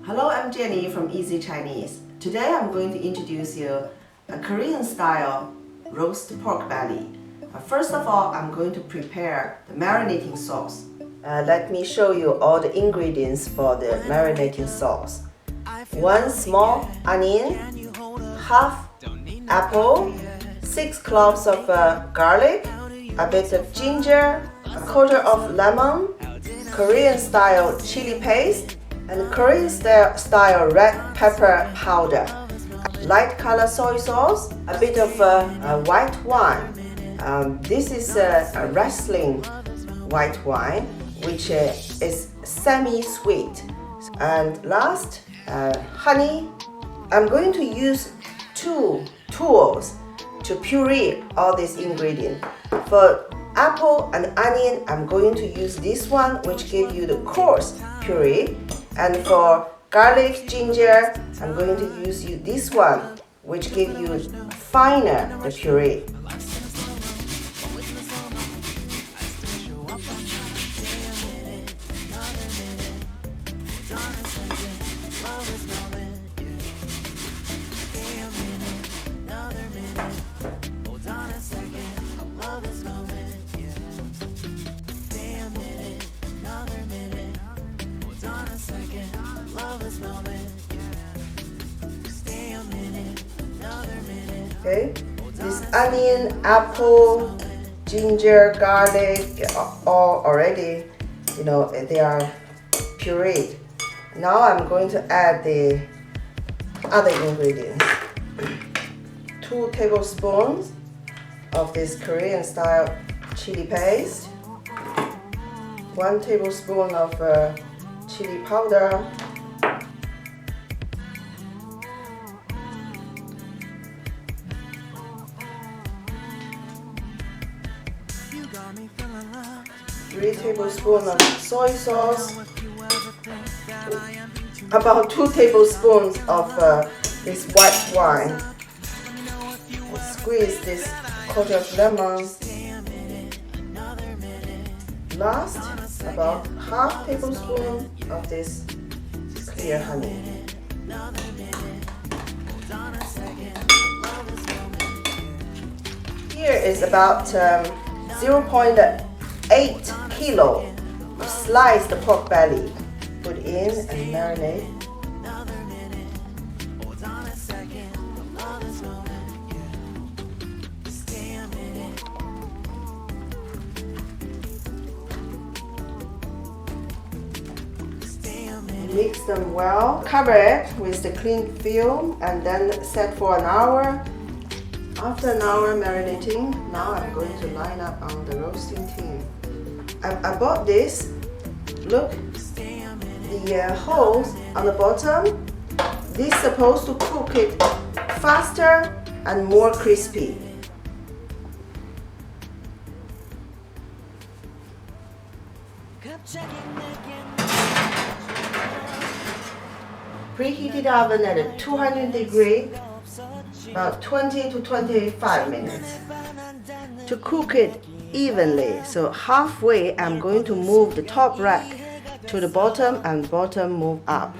Hello, I'm Jenny from Easy Chinese. Today I'm going to introduce you a Korean style roast pork belly. First of all, I'm going to prepare the marinating sauce. Let me show you all the ingredients for the marinating sauce. 1 small onion, half apple, 6 cloves of garlic, a bit of ginger, a quarter of lemon, Korean style chili paste, and Korean style red pepper powder, light color soy sauce, a bit of white wine. This is a riesling white wine, which is semi-sweet. And last, honey. I'm going to use 2 tools to puree all these ingredients. For apple and onion, I'm going to use this one, which gives you the coarse puree. And for garlic, ginger, I'm going to use this one, which gives you finer the puree. Okay, this onion, apple, ginger, garlic all already, they are pureed. Now I'm going to add the other ingredients. 2 tablespoons of this Korean style chili paste, 1 tablespoon of chili powder, three tablespoons of soy sauce, about 2 tablespoons of this white wine, and squeeze this quarter of lemon. Last, about half tablespoon of this clear honey. Here is about 0.8 kilo of sliced pork belly. Put in and marinate. Mix them well. Cover it with the cling film and then set for an hour. After an hour marinating, now I'm going to line up on the roasting tin. I bought this. Look, the holes on the bottom. This is supposed to cook it faster and more crispy. Preheated oven at 200 degrees, about 20 to 25 minutes. To cook it evenly, so halfway I'm going to move the top rack to the bottom and bottom move up.